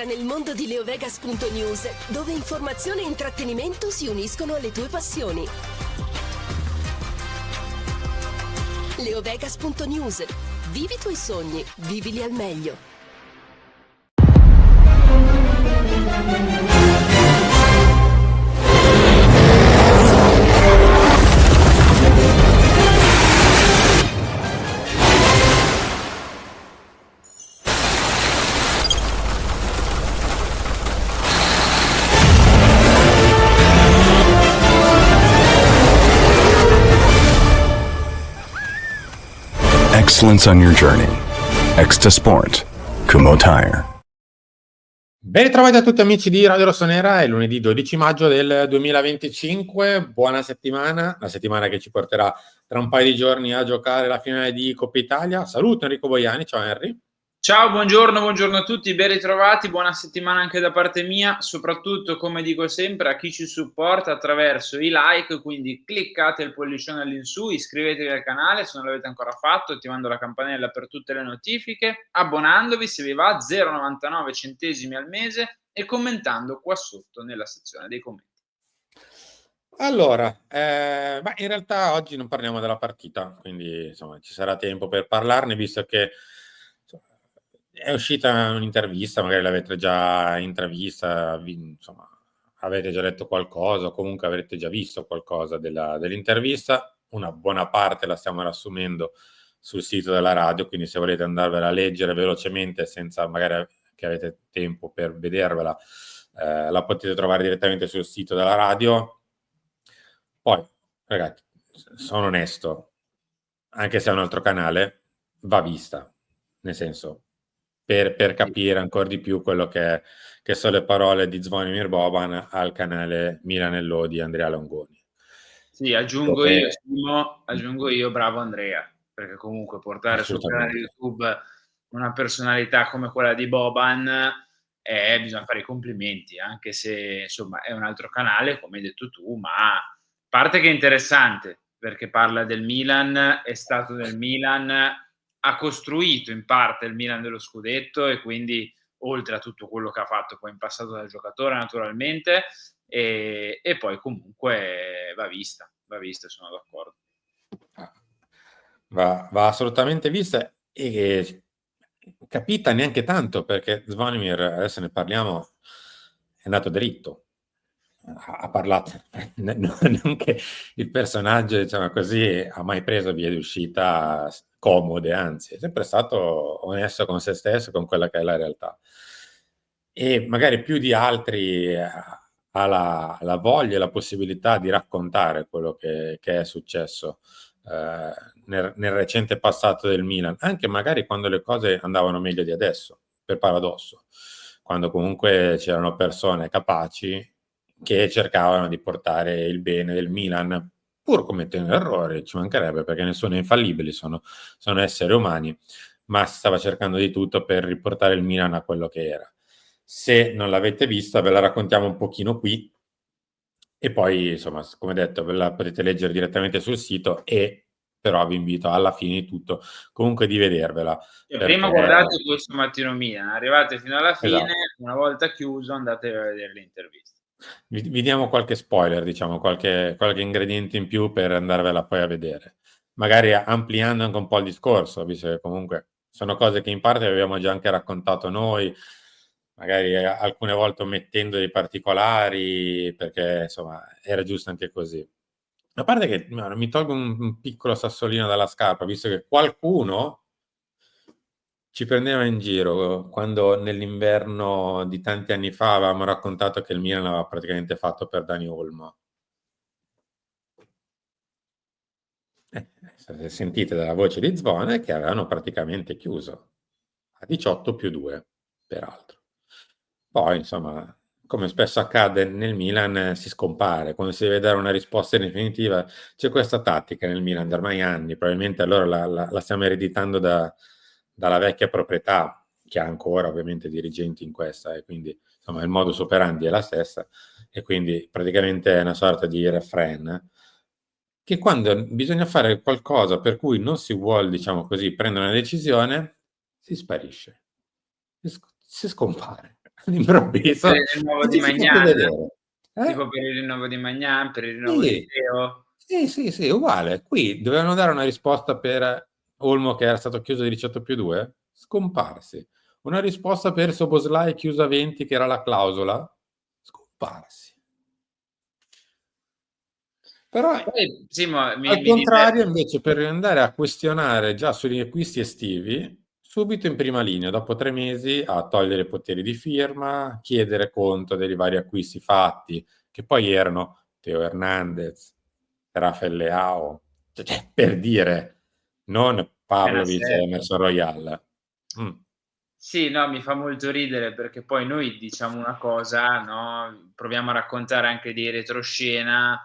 Entra nel mondo di leovegas.news, dove informazione e intrattenimento si uniscono alle tue passioni. Leovegas.news. Vivi i tuoi sogni, vivili al meglio. Excellence on your journey. Extra Sport. Kumho Tire. Ben ritrovati a tutti amici di Radio Rossonera, è lunedì 12 maggio del 2025, buona settimana, la settimana che ci porterà tra un paio di giorni a giocare la finale di Coppa Italia. Saluto Enrico Boiani, ciao Henry. Ciao, buongiorno a tutti, ben ritrovati, buona settimana anche da parte mia, soprattutto come dico sempre a chi ci supporta attraverso i like, quindi cliccate il pollicione all'insù, iscrivetevi al canale se non l'avete ancora fatto, attivando la campanella per tutte le notifiche, abbonandovi se vi va 0,99 centesimi al mese e commentando qua sotto nella sezione dei commenti. Allora, in realtà oggi non parliamo della partita, quindi insomma ci sarà tempo per parlarne, visto che è uscita un'intervista, magari l'avete già intravista, insomma, avete già letto qualcosa, o comunque avrete già visto qualcosa dell'intervista. Una buona parte la stiamo riassumendo sul sito della radio, quindi se volete andarvela a leggere velocemente, senza magari che avete tempo per vedervela, la potete trovare direttamente sul sito della radio. Poi, ragazzi, sono onesto, anche se è un altro canale, va vista, nel senso, per capire ancora di più quello che sono le parole di Zvonimir Boban al canale Milanello di Andrea Longoni. Sì, aggiungo io, bravo Andrea, perché comunque portare sul canale YouTube una personalità come quella di Boban, bisogna fare i complimenti, anche se insomma è un altro canale, come hai detto tu, ma a parte che è interessante, perché parla del Milan, è stato del Milan, ha costruito in parte il Milan dello scudetto e quindi oltre a tutto quello che ha fatto poi in passato da giocatore naturalmente, e poi comunque va vista, sono d'accordo. Va assolutamente vista e capita neanche tanto, perché Zvonimir, adesso ne parliamo, è andato dritto. Ha parlato, non che il personaggio, diciamo così, ha mai preso vie di uscita comode, anzi, è sempre stato onesto con se stesso, con quella che è la realtà. E magari più di altri ha la voglia e la possibilità di raccontare quello che è successo nel recente passato del Milan, anche magari quando le cose andavano meglio di adesso, per paradosso, quando comunque c'erano persone capaci che cercavano di portare il bene del Milan, pur commettendo errori, ci mancherebbe, perché nessuno è infallibile, sono esseri umani, ma si stava cercando di tutto per riportare il Milan a quello che era. Se non l'avete vista, ve la raccontiamo un pochino qui e poi, insomma, come detto, ve la potete leggere direttamente sul sito, e però vi invito alla fine di tutto comunque di vedervela. Prima guardate questo Mattino Milan, arrivate fino alla fine, esatto. Una volta chiuso andatevi a vedere l'intervista. Vi diamo qualche spoiler, diciamo, qualche ingrediente in più per andarvela poi a vedere. Magari ampliando anche un po' il discorso, visto che comunque sono cose che in parte abbiamo già anche raccontato noi, magari alcune volte omettendo dei particolari, perché insomma era giusto anche così. A parte che mi tolgo un piccolo sassolino dalla scarpa, visto che qualcuno ci prendeva in giro quando nell'inverno di tanti anni fa avevamo raccontato che il Milan aveva praticamente fatto per Dani Olmo. Sentite dalla voce di Zvone che avevano praticamente chiuso a 18+2, peraltro. Poi, insomma, come spesso accade nel Milan, si scompare. Quando si deve dare una risposta definitiva, c'è questa tattica nel Milan da ormai anni. Probabilmente allora la stiamo ereditando dalla vecchia proprietà, che ha ancora ovviamente dirigenti in questa, e quindi insomma il modus operandi è la stessa, e quindi praticamente è una sorta di refrain, che quando bisogna fare qualcosa per cui non si vuol, diciamo così, prendere una decisione, si sparisce, si scompare. all'improvviso Per il rinnovo non di ti sei fatto Maignan? vedere. Tipo per il rinnovo di Maignan, per il rinnovo di Sì, Theo? sì, uguale. Qui dovevano dare una risposta per Olmo che era stato chiuso di 18+2, scomparsi. Una risposta per Szoboszlai chiuso a 20 che era la clausola, scomparsi. Però Poi Simo, al mi contrario, diverte. invece, per andare a questionare già sugli acquisti estivi, subito in prima linea, dopo 3 mesi, a togliere i poteri di firma, chiedere conto dei vari acquisti fatti, che poi erano Teo Hernandez, Rafael Leao, cioè, per dire, non È una Pavlovic e serie. Emerson Royal. Mm. Sì, no, mi fa molto ridere perché poi noi diciamo una cosa, no, proviamo a raccontare anche dei retroscena,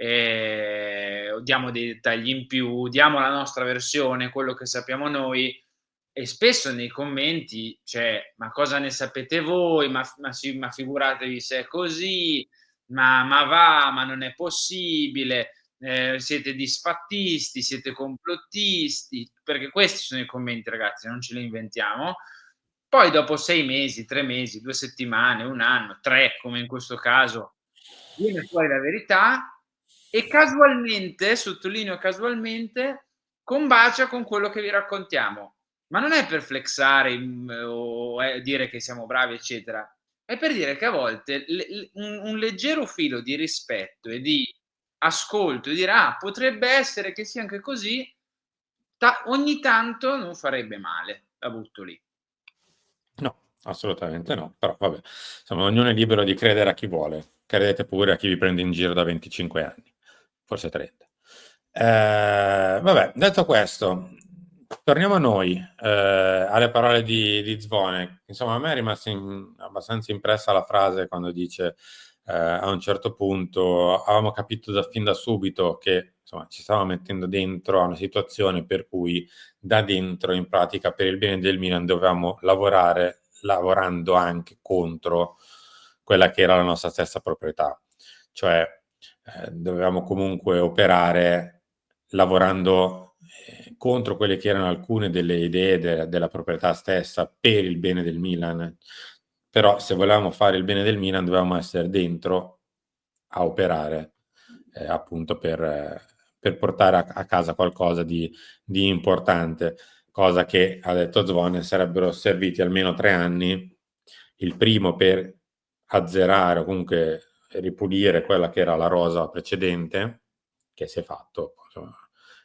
o diamo dei dettagli in più, diamo la nostra versione, quello che sappiamo noi e spesso nei commenti c'è: "Ma cosa ne sapete voi? Ma figuratevi se è così, ma va, ma non è possibile, siete disfattisti, siete complottisti", perché questi sono i commenti ragazzi, non ce li inventiamo. Poi dopo 6 mesi, 3 mesi, 2 settimane, 1 anno, 3 come in questo caso, viene fuori la verità e casualmente, sottolineo casualmente, combacia con quello che vi raccontiamo. Ma non è per flexare, o dire che siamo bravi, eccetera. È per dire che a volte un leggero filo di rispetto e di ascolto e dire: "Ah, potrebbe essere che sia anche così", ogni tanto non farebbe male. La butto lì. No, assolutamente no. Però vabbè, insomma, ognuno è libero di credere a chi vuole. Credete pure a chi vi prende in giro da 25 anni, forse 30. Vabbè, detto questo, torniamo a noi, alle parole di Zvone. Insomma, a me è rimasta abbastanza impressa la frase quando dice a un certo punto avevamo capito fin da subito che insomma, ci stavamo mettendo dentro a una situazione per cui da dentro, in pratica, per il bene del Milan dovevamo lavorare, lavorando anche contro quella che era la nostra stessa proprietà. Cioè, dovevamo comunque operare lavorando contro quelle che erano alcune delle idee della proprietà stessa per il bene del Milan. Però se volevamo fare il bene del Milan dovevamo essere dentro a operare appunto per portare a casa qualcosa di importante, cosa che ha detto Zvone sarebbero serviti almeno 3 anni, il primo per azzerare o comunque ripulire quella che era la rosa precedente, che si è fatto, insomma,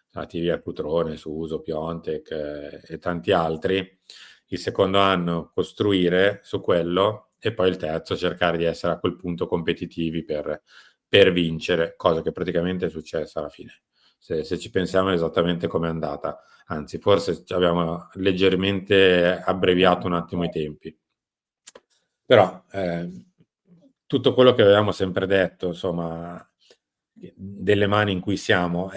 sono andati via Cutrone, Suso, Piontek e tanti altri, il secondo anno costruire su quello e poi il terzo cercare di essere a quel punto competitivi per vincere, cosa che praticamente è successa alla fine. Se ci pensiamo è esattamente come è andata, anzi forse abbiamo leggermente abbreviato un attimo i tempi. Però tutto quello che avevamo sempre detto, insomma, delle mani in cui siamo,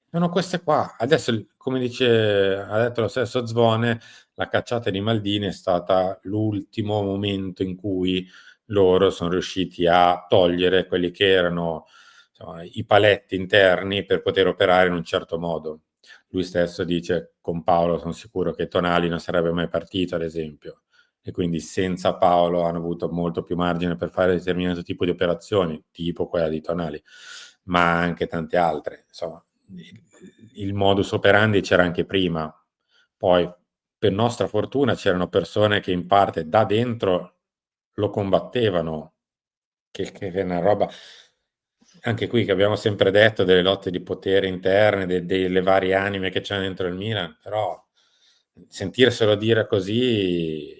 sono queste qua. Adesso, come ha detto lo stesso Zvone, la cacciata di Maldini è stata l'ultimo momento in cui loro sono riusciti a togliere quelli che erano insomma, i paletti interni per poter operare in un certo modo. Lui stesso dice, con Paolo sono sicuro che Tonali non sarebbe mai partito, ad esempio, e quindi senza Paolo hanno avuto molto più margine per fare determinato tipo di operazioni, tipo quella di Tonali, ma anche tante altre. Insomma, il modus operandi c'era anche prima. Poi, per nostra fortuna, c'erano persone che in parte da dentro lo combattevano, che è una roba anche qui che abbiamo sempre detto delle lotte di potere interne, delle varie anime che c'è dentro il Milan, però sentirselo dire così,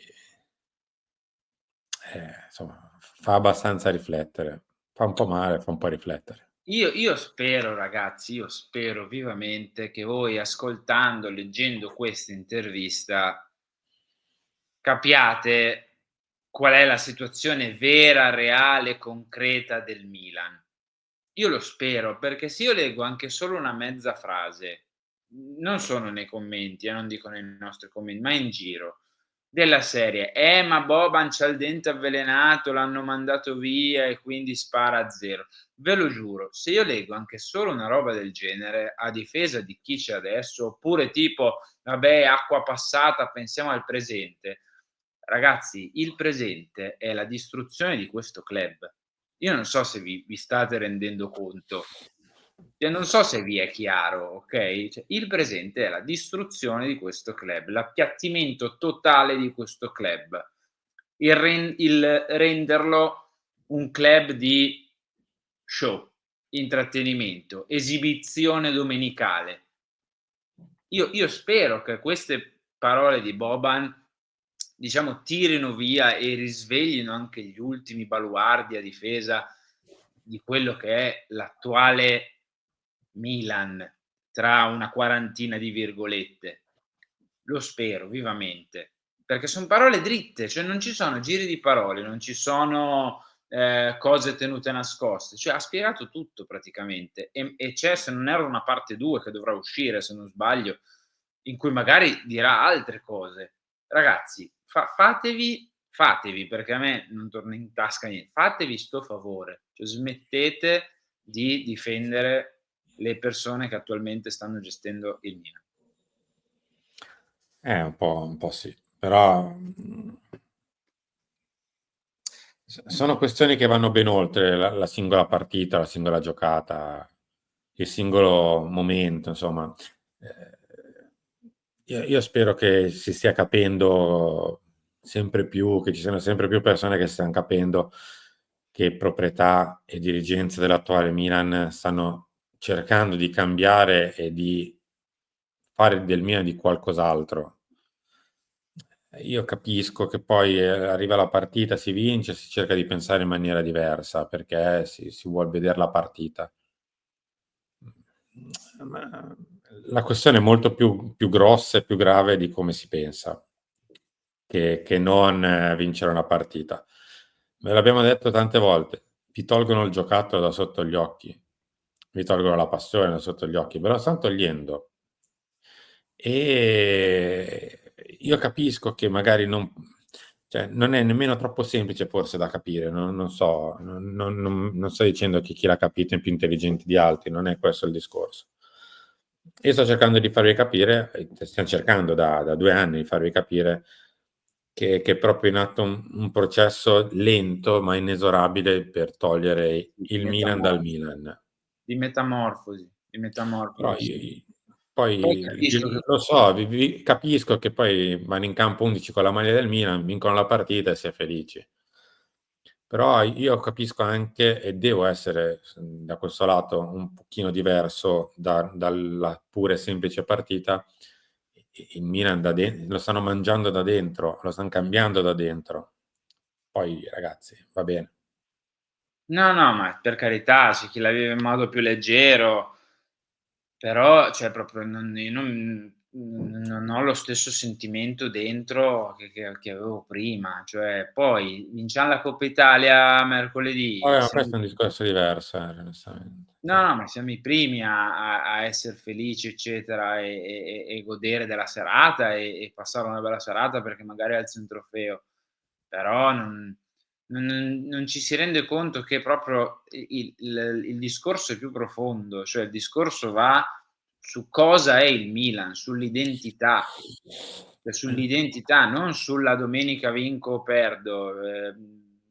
insomma, fa abbastanza riflettere, fa un po' male, fa un po' riflettere. Io spero ragazzi, io spero vivamente che voi ascoltando, leggendo questa intervista, capiate qual è la situazione vera, reale, concreta del Milan. Io lo spero, perché se io leggo anche solo una mezza frase, non sono nei commenti, non dico nei nostri commenti, ma in giro, della serie: ma Boban c'ha il dente avvelenato, l'hanno mandato via e quindi spara a 0". Ve lo giuro, se io leggo anche solo una roba del genere a difesa di chi c'è adesso, oppure tipo: "Vabbè, acqua passata, pensiamo al presente", ragazzi, il presente è la distruzione di questo club. Io non so se vi state rendendo conto. Non so se vi è chiaro, ok? Cioè, il presente è la distruzione di questo club, l'appiattimento totale di questo club, il renderlo un club di show, intrattenimento, esibizione domenicale. Io spero che queste parole di Boban, diciamo, tirino via e risveglino anche gli ultimi baluardi a difesa di quello che è l'attuale Milan, tra una quarantina di virgolette. Lo spero vivamente, perché son parole dritte, cioè non ci sono giri di parole, non ci sono cose tenute nascoste, cioè ha spiegato tutto praticamente e c'è, se non erro, una parte 2 che dovrà uscire, se non sbaglio, in cui magari dirà altre cose. Ragazzi, fatevi, perché a me non torna in tasca niente, fatevi 'sto favore, cioè smettete di difendere le persone che attualmente stanno gestendo il Milan. Un po' sì, però sono questioni che vanno ben oltre la singola partita, la singola giocata, il singolo momento, insomma. Io spero che si stia capendo sempre più, che ci siano sempre più persone che stiano capendo che proprietà e dirigenza dell'attuale Milan stanno cercando di cambiare e di fare del Milan di qualcos'altro. Io capisco che poi arriva la partita, si vince, si cerca di pensare in maniera diversa perché si vuol vedere la partita. Ma la questione è molto più grossa e più grave di come si pensa, che non vincere una partita. Ve l'abbiamo detto tante volte, vi tolgono il giocattolo da sotto gli occhi, vi tolgono la passione da sotto gli occhi, ve lo stanno togliendo. E io capisco che magari non è nemmeno troppo semplice forse da capire, non so, non sto dicendo che chi l'ha capito è più intelligente di altri, non è questo il discorso. Io sto cercando di farvi capire, stiamo cercando da 2 anni di farvi capire che è proprio in atto un processo lento ma inesorabile per togliere il Milan dal Milan. Di metamorfosi, Però Poi capisco che lo so, capisco che poi vanno in campo 11 con la maglia del Milan, vincono la partita e si è felici. Però io capisco anche e devo essere da questo lato un pochino diverso dalla pura e semplice partita. Il Milan lo stanno mangiando da dentro, lo stanno cambiando da dentro. Poi ragazzi, va bene. no, ma per carità, c'è chi la vive in modo più leggero, però cioè proprio io non ho lo stesso sentimento dentro che avevo prima. Cioè, poi vinciam la Coppa Italia mercoledì, Vabbè, ma questo è un discorso diverso, onestamente. no, ma siamo i primi a esser felici, eccetera, e godere della serata e passare una bella serata perché magari alzi un trofeo. Però non ci si rende conto che proprio il discorso è più profondo, cioè il discorso va su cosa è il Milan, sull'identità, cioè sull'identità, non sulla domenica vinco o perdo,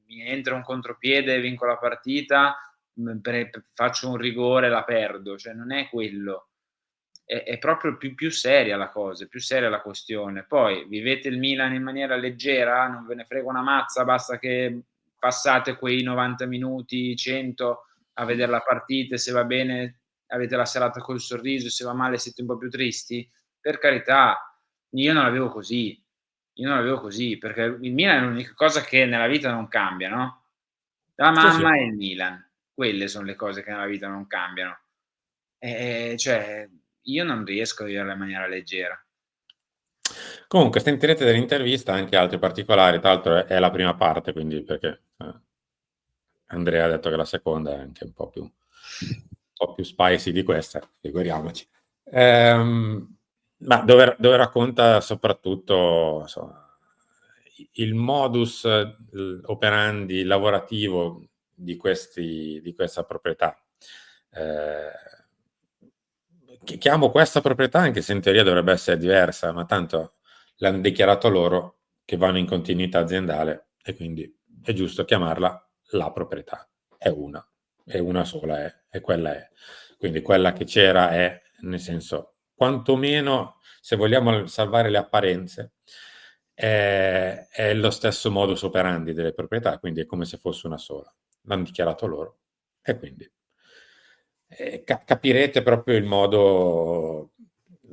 mi entra un contropiede e vinco la partita, faccio un rigore e la perdo, cioè non è quello. È proprio più seria la cosa, è più seria la questione. Poi vivete il Milan in maniera leggera, non ve ne frega una mazza, basta che passate quei 90 minuti, 100 a vedere la partita e se va bene avete la serata col sorriso, se va male siete un po' più tristi. Per carità, io non l'avevo così. Io non l'avevo così, perché il Milan è l'unica cosa che nella vita non cambia, no? La Sì, sì. mamma e il Milan, quelle son le cose che nella vita non cambiano. Cioè, io non riesco a viverla in maniera leggera. Comunque sentirete dell'intervista anche altri particolari, tra l'altro è la prima parte, quindi perché Andrea ha detto che la seconda è anche un po' più spicy di questa, figuriamoci. Ma dove racconta soprattutto, insomma, il modus operandi lavorativo di questa proprietà. Chiamo questa proprietà anche se in teoria dovrebbe essere diversa, ma tanto l'hanno dichiarato loro che vanno in continuità aziendale, e quindi è giusto chiamarla la proprietà. È una sola, e quella è. Quindi quella che c'era è, nel senso, quantomeno, se vogliamo salvare le apparenze, è lo stesso modus operandi delle proprietà, quindi è come se fosse una sola. L'hanno dichiarato loro, e quindi capirete proprio il modo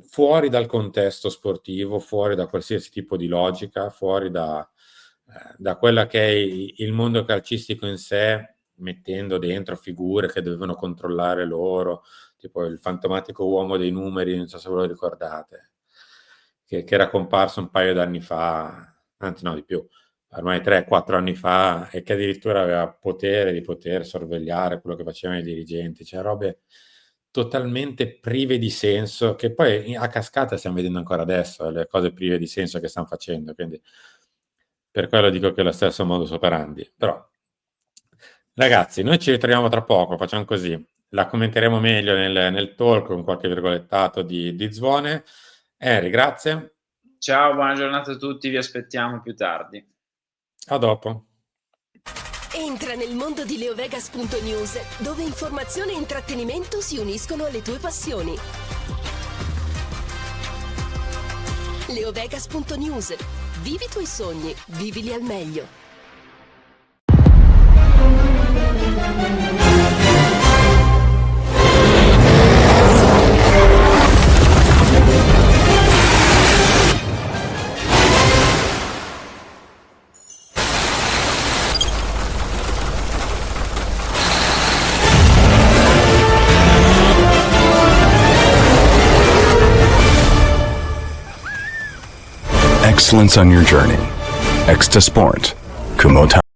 fuori dal contesto sportivo, fuori da qualsiasi tipo di logica, fuori da quella che è il mondo calcistico in sé, mettendo dentro figure che dovevano controllare loro, tipo il fantomatico uomo dei numeri, non so se ve lo ricordate, che era comparso un paio d'anni fa, anzi no, di più, ormai 3-4 anni fa, e che addirittura aveva potere di poter sorvegliare quello che facevano i dirigenti, cioè robe totalmente prive di senso, che poi a cascata stiamo vedendo ancora adesso, le cose prive di senso che stanno facendo, quindi per quello dico che è lo stesso modus operandi. Però, ragazzi, noi ci ritroviamo tra poco, facciamo così, la commenteremo meglio nel talk con qualche virgolettato di Zvone. Henry, grazie. Ciao, buona giornata a tutti, vi aspettiamo più tardi. A dopo. Entra nel mondo di leovegas.news, dove informazione e intrattenimento si uniscono alle tue passioni. Leovegas.news. Vivi i tuoi sogni, vivili al meglio. Excellence on your journey. Extra Sport. Kumho Tire.